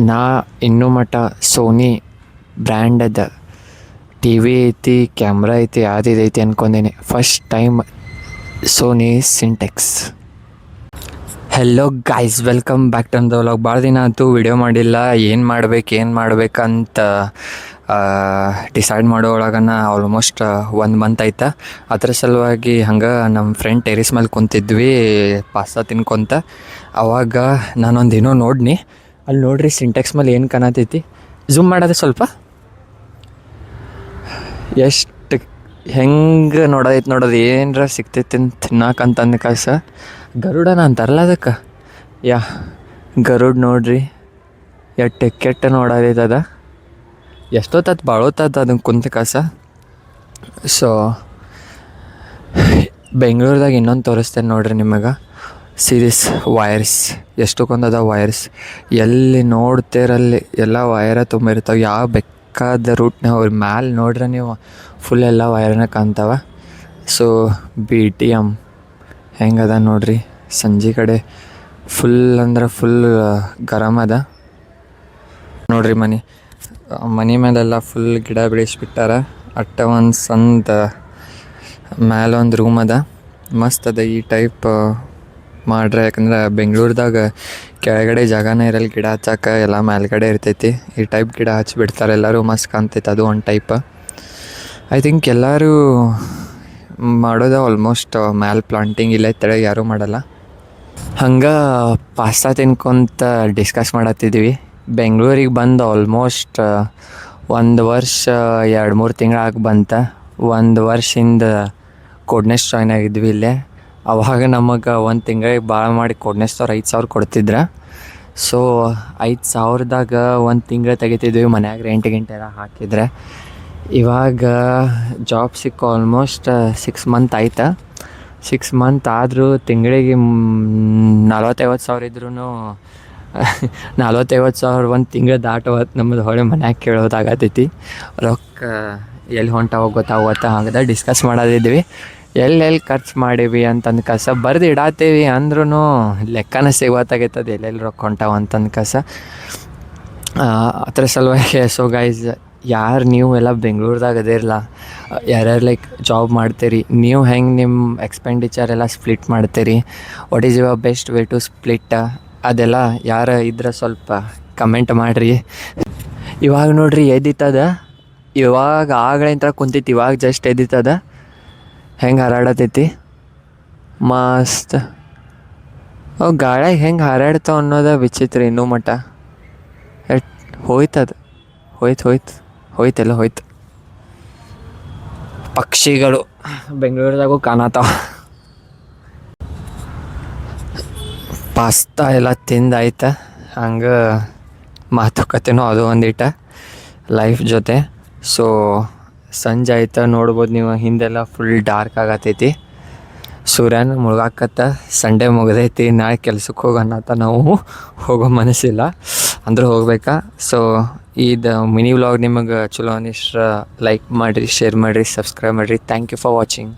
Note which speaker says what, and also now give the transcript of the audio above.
Speaker 1: ನಾ ಇನ್ನೂ ಮಟ್ಟ ಸೋನಿ ಬ್ರ್ಯಾಂಡದ ಟಿ ವಿ ಐತಿ, ಕ್ಯಾಮ್ರಾ ಐತಿ, ಐತಿ ಅನ್ಕೊಂಡೇನೆ. ಫಸ್ಟ್ ಟೈಮ್ ಸೋನಿ ಸಿಂಟೆಕ್ಸ್. Hello guys, welcome back to the vlog. ಭಾಳ ದಿನ ಆಯ್ತು ವಿಡಿಯೋ ಮಾಡಿಲ್ಲ. ಏನು ಮಾಡ್ಬೇಕಂತ ಡಿಸೈಡ್ ಮಾಡೋ ಒಳಗನ ಆಲ್ಮೋಸ್ಟ್ 1 ಮಂತ್ ಆಯ್ತು. ಅದ್ರ ಸಲುವಾಗಿ ಹಂಗೆ ನಮ್ಮ ಫ್ರೆಂಡ್ ಟೆರೇಸ್ ಮೇಲೆ ಕುಂತಿದ್ವಿ ಪಾಸ್ತಾ ತಿನ್ಕೊತ. ಅವಾಗ ನಾನೊಂದು ಏನೋ ನೋಡ್ನಿ. ಅಲ್ಲಿ ನೋಡ್ರಿ ಸಿಂಟೆಕ್ಸ್ ಮೇಲೆ ಏನು ಕಾಣತೈತಿ. ಝೂಮ್ ಮಾಡೋದು ಸ್ವಲ್ಪ. ಎಷ್ಟು ಹೆಂಗೆ ನೋಡೋದು ಏನರ ಸಿಗ್ತೈತಿ ಅಂತ ತಿನ್ನಕಂತಂದು ಕಾಸ. ಗರುಡನ ಅಂತಾರಲ್ಲ ಅದಕ್ಕೆ. ಗರುಡ್ ನೋಡ್ರಿ ಎಟ್ಟು ಕೆಟ್ಟ ನೋಡೋದೈತದ. ಎಷ್ಟೊತ್ತದು ಬಾಳೋತದ ಅದನ್ನು ಕುಂತ ಕಾಸ. ಸೊ ಬೆಂಗಳೂರದಾಗ ಇನ್ನೊಂದು ತೋರಿಸ್ತೇನೆ ನೋಡ್ರಿ ನಿಮಗೆ. ಸೀರೀಸ್ ವೈರ್ಸ್ ಎಷ್ಟಕ್ಕೊಂದದ ವೈರ್ಸ್. ಎಲ್ಲಿ ನೋಡ್ತೀರಲ್ಲಿ ಎಲ್ಲ ವೈರ ತುಂಬಿರ್ತಾವೆ. ಯಾವ ಬೇಕಾದ ರೂಟ್ನಾಗ ಅವ್ರ ಮ್ಯಾಲೆ ನೋಡ್ರೆ ನೀವು ಫುಲ್ ಎಲ್ಲ ವೈರನ್ನ ಕಾಣ್ತಾವ. ಸೊ BTM ಹೆಂಗದ ನೋಡ್ರಿ. ಸಂಜೆ ಕಡೆ ಫುಲ್ ಅಂದ್ರೆ ಫುಲ್ ಗರಮ್ ಅದ ನೋಡ್ರಿ. ಮನೆ ಮೇಲೆಲ್ಲ ಫುಲ್ ಗಿಡ ಬೆಳೆಸ್ಬಿಟ್ಟಾರ. ಅಟ್ಟ ಒಂದು ಸಂದ ಮ್ಯಾಲೆ ಒಂದು ರೂಮ್ ಅದ, ಮಸ್ತ್ ಅದ. ಈ ಟೈಪ್ ಮಾಡ್ರೆ, ಯಾಕಂದ್ರೆ ಬೆಂಗಳೂರದಾಗ ಕೆಳಗಡೆ ಜಾಗನೇ ಇರಲ್ಲ ಗಿಡ ಹಚ್ಚಾಕ, ಎಲ್ಲ ಮೇಲ್ಗಡೆ ಇರ್ತೈತಿ. ಈ ಟೈಪ್ ಗಿಡ ಹಚ್ಚಿಬಿಡ್ತಾರೆ ಎಲ್ಲರೂ, ಮಸ್ತ್ ಕಾಣ್ತೈತೆ. ಅದು ಒಂದು ಟೈಪ್. ಐ ಥಿಂಕ್ ಎಲ್ಲರೂ ಮಾಡೋದು ಆಲ್ಮೋಸ್ಟ್ ಮ್ಯಾಲೆ ಪ್ಲಾಂಟಿಂಗ್. ಇಲ್ಲ ತೆಳಗೆ ಯಾರೂ ಮಾಡಲ್ಲ. ಹಂಗೆ ಪಾಸ್ತಾ ತಿನ್ಕೊಂತ ಡಿಸ್ಕಸ್ ಮಾಡತ್ತಿದ್ವಿ. ಬೆಂಗಳೂರಿಗೆ ಬಂದು ಆಲ್ಮೋಸ್ಟ್ 1 ವರ್ಷ 2-3 ತಿಂಗಳಾಗಿ ಬಂತ. 1 ವರ್ಷದಿಂದ ಕೋಡ್ನೆಸ್ ಜಾಯ್ನ್ ಆಗಿದ್ವಿ ಇಲ್ಲೇ. ಅವಾಗ ನಮಗೆ 1 ತಿಂಗಳಿಗೆ ಭಾಳ ಮಾಡಿ ಕೋಡ್ನೆಸ್ದವ್ರು 5,000 ಕೊಡ್ತಿದ್ರು. ಸೊ 5,000ದಾಗ 1 ತಿಂಗಳು ತೆಗಿತಿದ್ವಿ ಮನ್ಯಾಗ ರೆಂಟ್ ಎಲ್ಲ ಹಾಕಿದ್ರೆ. ಇವಾಗ ಜಾಬ್ ಸಿಕ್ಕು ಆಲ್ಮೋಸ್ಟ್ 6 ಮಂತ್ ಆಯ್ತು. 6 ಮಂತ್ ಆದರೂ ತಿಂಗಳಿಗೆ 40-50 ಸಾವಿರ ಇದ್ರೂ 40-50 ಸಾವಿರ 1 ತಿಂಗಳು ದಾಟೋವತ್ತು ನಮ್ಮದು ಹೊಳೆ ಮನ್ಯಾಗ ಕೇಳೋದಾಗತೈತಿ. ರೊಕ್ಕ ಎಲ್ಲಿ ಹೊಂಟಾವ ಗೊತ್ತಾಗತ್ತ. ಹಂಗದ ಡಿಸ್ಕಸ್ ಮಾಡೋದಿದ್ವಿ. ಎಲ್ಲೆಲ್ಲಿ ಖರ್ಚು ಮಾಡೀವಿ ಅಂತಂದು ಕಸ ಬರ್ದು ಇಡಾತೀವಿ ಅಂದ್ರೂ ಲೆಕ್ಕನ ಸಿಗೋತ್ತಾಗೈತದ ಎಲ್ಲೆಲ್ಲಿ ರೊಕ್ಕ ಹೊಂಟಾವ ಅಂತಂದು ಕಸ. ಅದ್ರ ಸಲುವಾಗಿ ಸೊ ಗೈಸ್, ಯಾರು ನೀವು ಎಲ್ಲ ಬೆಂಗಳೂರದಾಗ ಅದಿರಲ್ಲ, ಯಾರ್ಯಾರು ಲೈಕ್ ಜಾಬ್ ಮಾಡ್ತೀರಿ, ನೀವು ಹೆಂಗೆ ನಿಮ್ಮ ಎಕ್ಸ್ಪೆಂಡಿಚರ್ ಎಲ್ಲ ಸ್ಪ್ಲಿಟ್ ಮಾಡ್ತೀರಿ, what is your best way to split, ಅದೆಲ್ಲ ಯಾರು ಇದ್ರೆ ಸ್ವಲ್ಪ ಕಮೆಂಟ್ ಮಾಡಿರಿ. ಇವಾಗ ನೋಡ್ರಿ ಎದ್ದಿತ್ತದ. ಇವಾಗ ಆಗಲಿಂತ ಕುಂತೈತಿ. ಇವಾಗ ಜಸ್ಟ್ ಎದ್ದಿತ್ತದ. ಹೆಂಗೆ ಹಾರಾಡತೈತಿ ಮಸ್ತ್. ಅವು ಗಾಳಿಯಾಗ ಹೆಂಗೆ ಹಾರಾಡ್ತಾವ ಅನ್ನೋದು ವಿಚಿತ್ರ. ಇನ್ನೂ ಮಟ್ಟ ಹೋಯ್ತದ. ಹೋಯ್ತೆಲ್ಲ ಹೋಯ್ತು. ಪಕ್ಷಿಗಳು ಬೆಂಗಳೂರದಾಗೂ ಕಾಣತಾವ. ಪಾಸ್ತಾ ಎಲ್ಲ ತಿಂದಾಯ್ತು. ಹಂಗೆ ಮಾತುಕತೆನೂ ಅದು ಒಂದಿಟ ಲೈಫ್ ಜೊತೆ. ಸೊ ಸಂಜೆ ಆಯ್ತು, ನೋಡ್ಬೋದು ನೀವು ಹಿಂದೆಲ್ಲ ಫುಲ್ ಡಾರ್ಕ್ ಆಗತೈತಿ. ಸೂರ್ಯನ ಮುಳುಗಾಕತ್ತ. ಸಂಡೇ ಮುಗಿದೈತಿ. ನಾಳೆ ಕೆಲ್ಸಕ್ಕೆ ಹೋಗೋಣತ್ತ. ನಾವು ಹೋಗೋ ಮನಸ್ಸಿಲ್ಲ ಅಂದರೂ ಹೋಗ್ಬೇಕಾ. ಸೊ ಇದು ಮಿನಿ ವ್ಲಾಗ್ ನಿಮಗೆ ಚಲೋ ಅನಿಸ್ಟ್ರೆ ಲೈಕ್ ಮಾಡಿರಿ, ಶೇರ್ ಮಾಡಿರಿ, ಸಬ್ಸ್ಕ್ರೈಬ್ ಮಾಡಿರಿ. Thank you for watching.